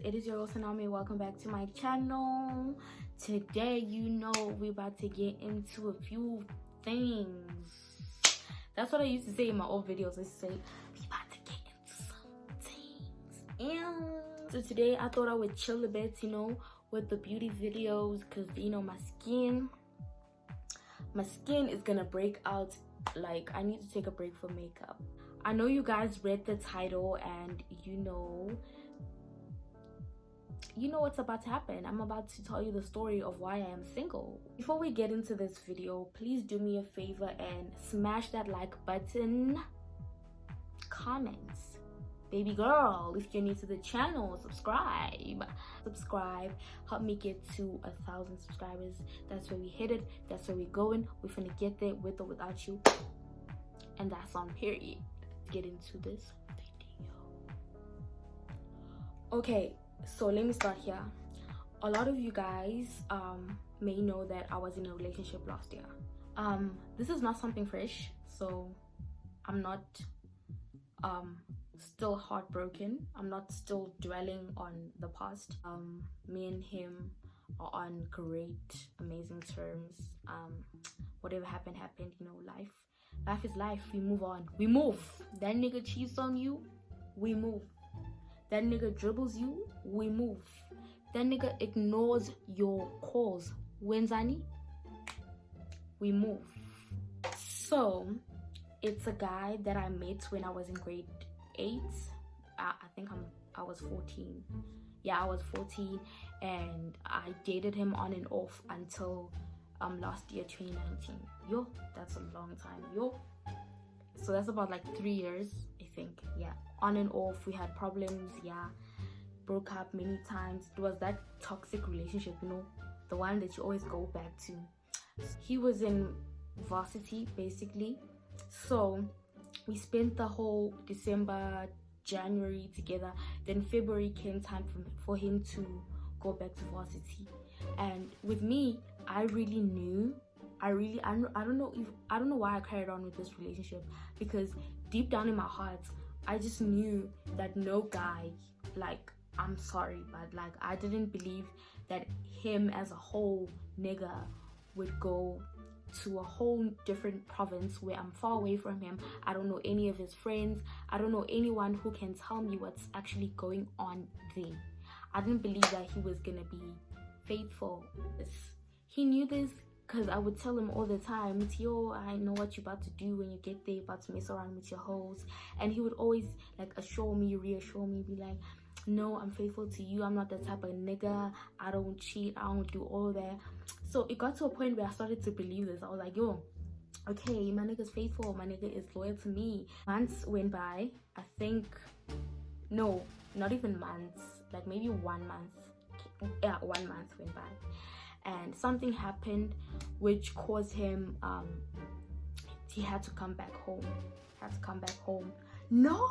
it is your girl Sanami. Welcome back to my channel. Today, we're about to get into a few things. That's what I used to say in my old videos. I used to say, we about to get into some things. And so today, I thought I would chill a bit, with the beauty videos, because, my skin is gonna break out. Like, I need to take a break from makeup. I know you guys read the title and you know what's about to happen. I'm about to tell you the story of why I am single. Before we get into this video, please do me a favor and smash that like button, comments. Baby girl, if you're new to the channel, subscribe, help me get to 1,000 subscribers. That's where we headed, that's where we're going. We're finna get there with or without you, and that's on period. Get into this video. Okay, so let me start here. A lot of you guys may know that I was in a relationship last year. This is not something fresh, so I'm not still heartbroken. I'm not still dwelling on the past. Me and him are on great, amazing terms. Whatever happened, life is life. We move on, we move. That nigga cheats on you, we move. That nigga dribbles you, we move. That nigga ignores your calls, Wenzani, we move. So it's a guy that I met when I was in grade 8. I was 14. Yeah, I was 14, and I dated him on and off until last year, 2019. Yo, that's a long time. Yo, so that's about like 3 years, I think. Yeah, on and off. We had problems. Yeah, broke up many times. It was that toxic relationship, the one that you always go back to. He was in varsity basically, so we spent the whole December, January together. Then February came time for him to go back to varsity. And with me, I really knew. I don't know why I carried on with this relationship, because deep down in my heart, I just knew that no guy, like, I'm sorry, but like, I didn't believe that him as a whole nigga would go to a whole different province where I'm far away from him. I don't know any of his friends. I don't know anyone who can tell me what's actually going on there. I didn't believe that he was gonna be faithful. He knew this, because I would tell him all the time, yo, I know what you're about to do when you get there, about to mess around with your hoes. And he would always like reassure me, be like, no, I'm faithful to you. I'm not the type of nigga. I don't cheat. I don't do all of that. So it got to a point where I started to believe this. I was like, yo, okay, my nigga's faithful. My nigga is loyal to me. Months went by. I think, no, not even months. Like maybe 1 month. Yeah, 1 month went by. And something happened which caused him, he had to come back home. No.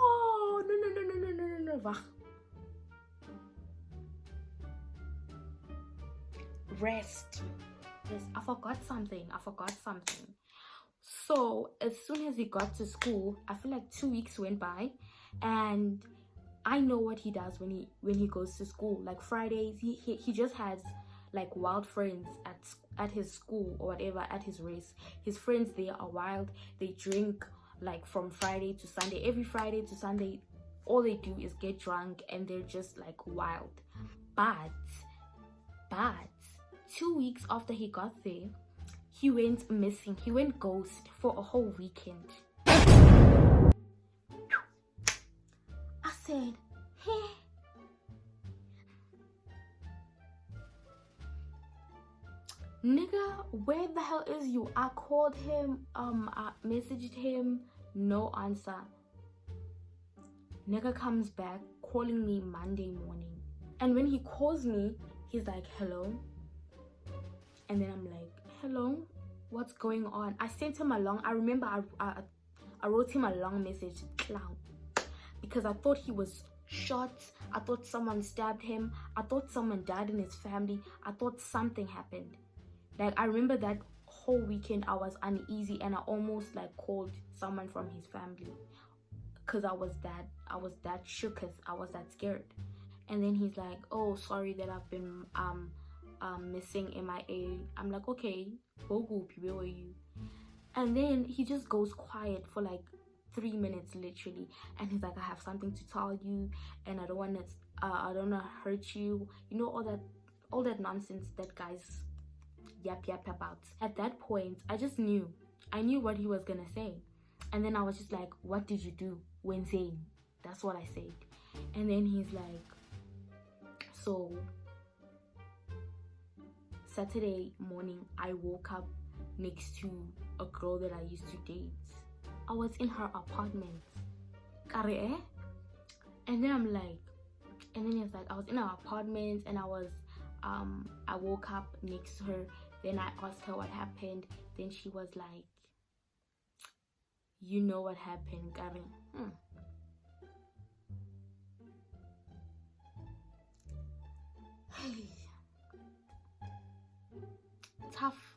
Rest. Yes, I forgot something. So as soon as he got to school, I feel like 2 weeks went by, and I know what he does when he goes to school. Like Fridays, he just has like wild friends at his school or whatever, at his race. His friends, they are wild. They drink like from Friday to Sunday. Every Friday to Sunday, all they do is get drunk, and they're just like wild. But 2 weeks after he got there, he went missing. He went ghost for a whole weekend. I said, hey. Nigga, where the hell is you? I called him, I messaged him, no answer. Nigga comes back calling me Monday morning. And when he calls me, he's like, hello. And then I'm like, hello, what's going on? I sent him I remember I wrote him a long message, clown, because I thought he was shot. I thought someone stabbed him. I thought someone died in his family. I thought something happened. Like, I remember that whole weekend I was uneasy, and I almost like called someone from his family, because I was that shook, I was that scared. And then he's like, oh, sorry that I've been missing MIA. I'm like, okay, where were you? And then he just goes quiet for like 3 minutes literally, and he's like, I have something to tell you, and I don't want to hurt you, you know, all that nonsense that guys yap about. At that point, I knew what he was gonna say, and then I was just like, what did you do Wednesday? That's what I said. And then he's like, so Saturday morning I woke up next to a girl that I used to date. I was in her apartment. And then I'm like, and then it's like, I was in her apartment, and I woke up next to her. Then I asked her what happened. Then she was like, you know what happened, Karen. Tough.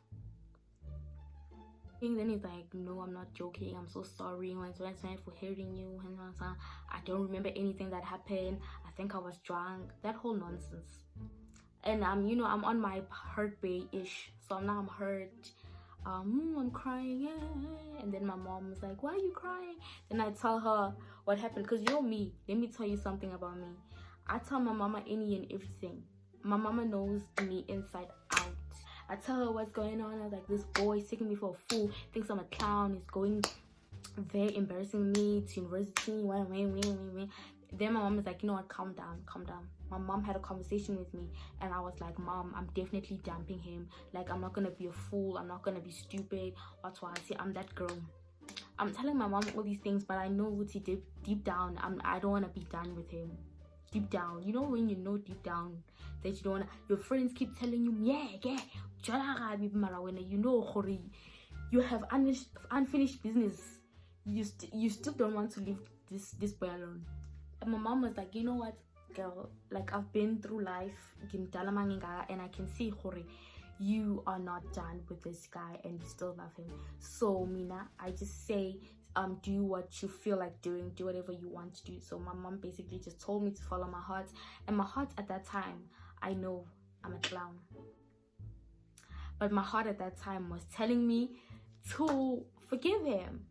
And then he's like, no, I'm not joking, I'm so sorry for hurting you. I don't remember anything that happened. I think I was drunk. That whole nonsense. And I'm on my hurt bay-ish. So now I'm hurt. I'm crying. Yeah. And then my mom was like, why are you crying? Then I tell her what happened. Because you know me, let me tell you something about me. I tell my mama any and everything. My mama knows me inside out. I tell her what's going on. I was like, this boy is taking me for a fool, thinks I'm a clown, he's going there embarrassing me to university. Then my mom is like, you know what, calm down. My mom had a conversation with me, and I was like, Mom, I'm definitely dumping him. Like, I'm not gonna be a fool, I'm not gonna be stupid. That's why I say I'm that girl. I'm telling my mom all these things, but I know deep down I don't want to be done with him. Deep down, you know, when you know deep down that you don't want to, your friends keep telling you, yeah, you know, you have unfinished business. You still don't want to leave this boy alone. And my mom was like, you know what, girl, like, I've been through life, and I can see, you are not done with this guy and you still love him. So Mina, I just say, do what you feel like doing, do whatever you want to do. So my mom basically just told me to follow my heart, and my heart at that time, I know I'm a clown, but my heart at that time was telling me to forgive him.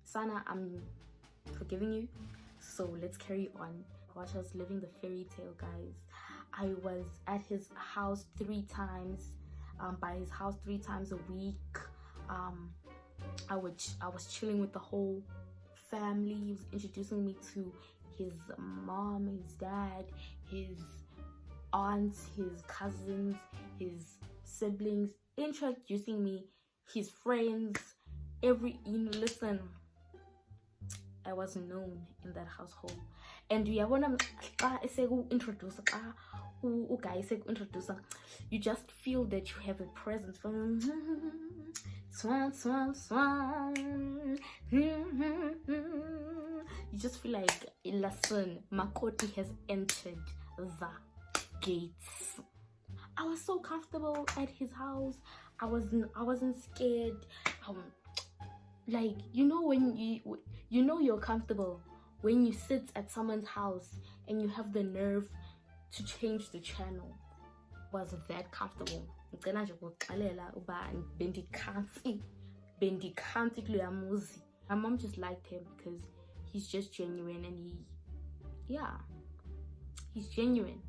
Sana, I'm forgiving you, so let's carry on. Gosh, I was living the fairy tale, guys. I was at his house 3 times, by his house 3 times a week. I was chilling with the whole family. He was introducing me to his mom, his dad, his aunts, his cousins, his siblings, introducing me his friends. Listen, I was known in that household. And we are one introduce you just feel that you have a presence from you just feel like, listen, Makoti has entered the gates. I was so comfortable at his house. I wasn't scared. Like, you know, when you know you're comfortable when you sit at someone's house and you have the nerve to change the channel. Was that comfortable. My mom just liked him because he's just genuine, and he's genuine.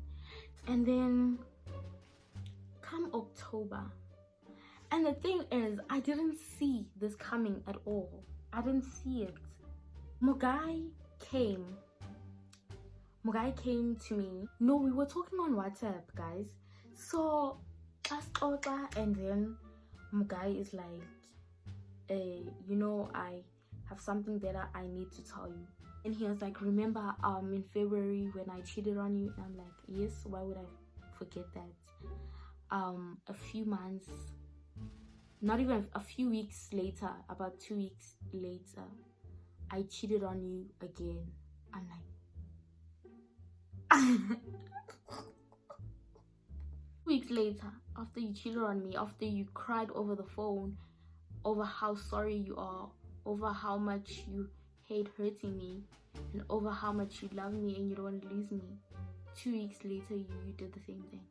And then come October, and the thing is, I didn't see this coming at all. I didn't see it. Mugai came to me. No, we were talking on WhatsApp, guys. So ask Oga, and then Mugai is like, you know, I have something that I need to tell you. And he was like, remember in February when I cheated on you? And I'm like, yes, why would I forget that? A few months, not even a few weeks later, about 2 weeks later, I cheated on you again. I'm like, 2 weeks later, after you cheated on me, after you cried over the phone over how sorry you are, over how much you hate hurting me and over how much you love me and you don't want to lose me. 2 weeks later, you did the same thing.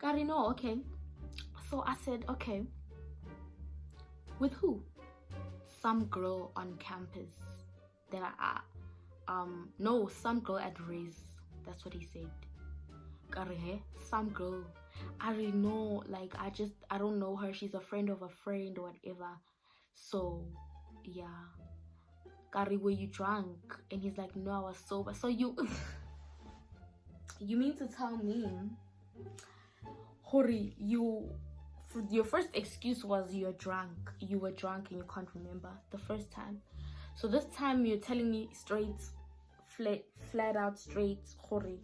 Gotta know, okay. So I said, okay. With who? Some girl on campus that no, some girl at Riz. That's what he said. Some girl. I already know, like, I don't know her. She's a friend of a friend or whatever. So, yeah. Gary, were you drunk? And he's like, no, I was sober. So you mean to tell me, Hori, your first excuse was you're drunk. You were drunk and you can't remember the first time. So this time you're telling me straight, flat out straight, Hori,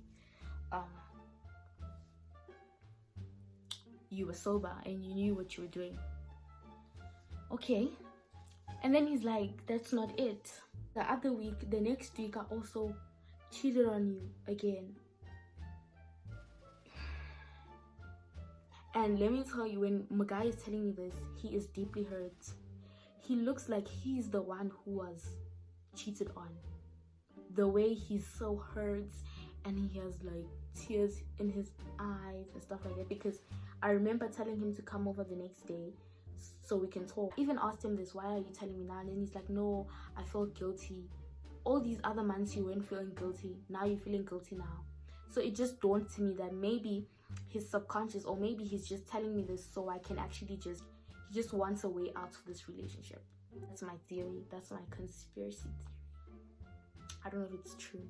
you were sober and you knew what you were doing. Okay. And then he's like, that's not it. The next week, I also cheated on you again. And let me tell you, when Magai is telling me this, he is deeply hurt. He looks like he's the one who was cheated on. The way he's so hurt and he has like tears in his eyes and stuff like that. Because I remember telling him to come over the next day so we can talk. Even asked him this, why are you telling me now? And then he's like, no, I felt guilty. All these other months you weren't feeling guilty. Now you're feeling guilty now. So it just dawned to me that maybe his subconscious, or maybe he's just telling me this so I can actually he just wants a way out of this relationship. That's my theory. That's my conspiracy theory. I don't know if it's true.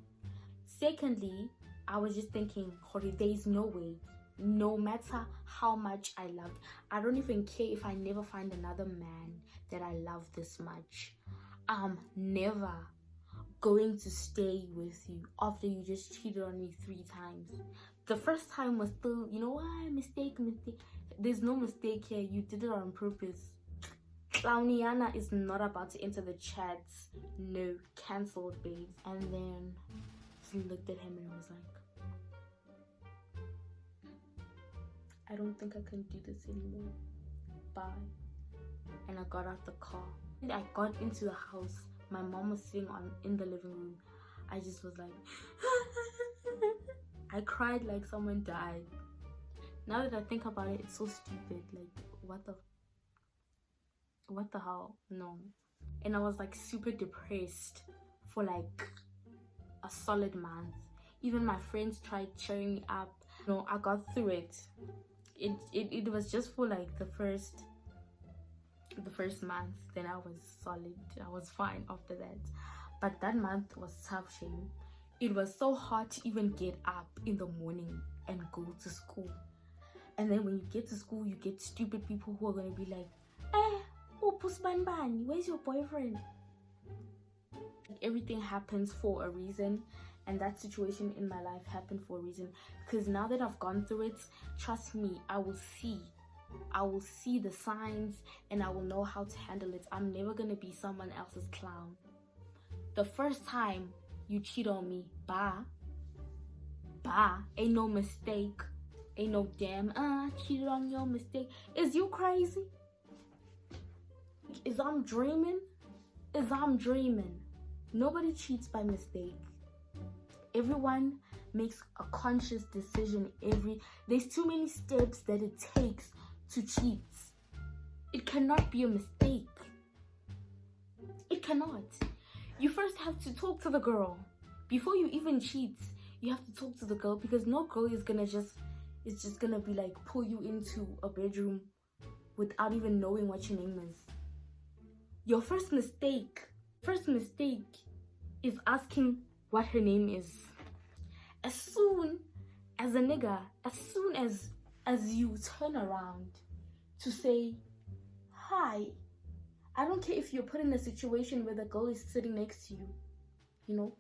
Secondly, I was just thinking, there is no way, no matter how much I loved, I don't even care if I never find another man that I love this much. I'm never going to stay with you after you just cheated on me 3 times. The first time was still, you know what, mistake. There's no mistake here. You did it on purpose. Clowniana is not about to enter the chats. No, cancelled, babes. And then he looked at him and was like, I don't think I can do this anymore. Bye. And I got out the car. And I got into the house. My mom was sitting in the living room. I just was like, I cried like someone died. Now that I think about it, it's so stupid. Like, what the hell? No. And I was like super depressed for like a solid month. Even my friends tried cheering me up. No, I got through it. It was just for like the first month. Then I was solid. I was fine after that. But that month was tough, shame. It was so hard to even get up in the morning and go to school. And then when you get to school, you get stupid people who are going to be like, oh, Pusbanban, where's your boyfriend? Everything happens for a reason. And that situation in my life happened for a reason. Because now that I've gone through it, trust me, I will see the signs and I will know how to handle it. I'm never going to be someone else's clown. The first time you cheat on me, ain't no mistake. Ain't no damn, cheated on your mistake. Is you crazy? Is I'm dreaming? Nobody cheats by mistake. Everyone makes a conscious decision. There's too many steps that it takes to cheat. It cannot be a mistake. It cannot. You first have to talk to the girl. Before you even cheat, you have to talk to the girl, because no girl is just gonna be like pull you into a bedroom without even knowing what your name is. Your first mistake is asking what her name is. As soon as a nigga, as soon as you turn around to say hi, I don't care if you're put in a situation where the girl is sitting next to you, you know.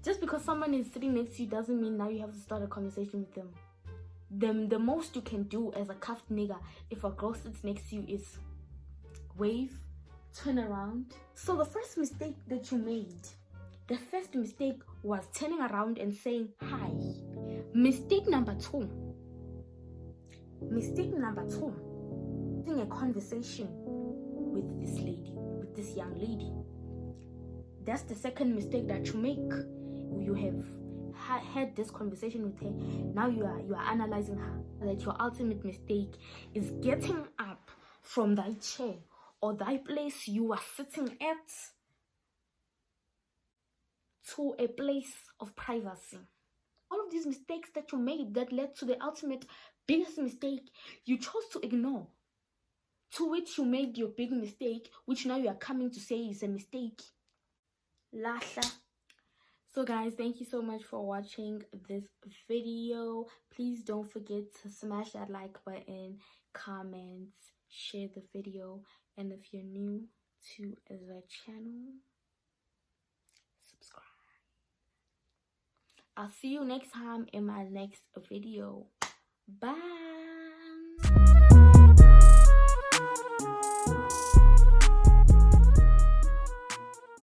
Just because someone is sitting next to you doesn't mean now you have to start a conversation with them. The most you can do as a cuffed nigga if a girl sits next to you is wave, turn around. So the first mistake that you made, the first mistake was turning around and saying hi. Mistake number two, having a conversation with this young lady. That's the second mistake that you make. You have had this conversation with her. Now you are analyzing her. That your ultimate mistake is getting up from thy chair or thy place you are sitting at to a place of privacy. All of these mistakes that you made that led to the ultimate biggest mistake, you chose to ignore. To which you made your big mistake, which now you are coming to say is a mistake. Lasha. So guys, thank you so much for watching this video. Please don't forget to smash that like button, comment, share the video, and if you're new to the channel, subscribe. I'll see you next time in my next video. Bye.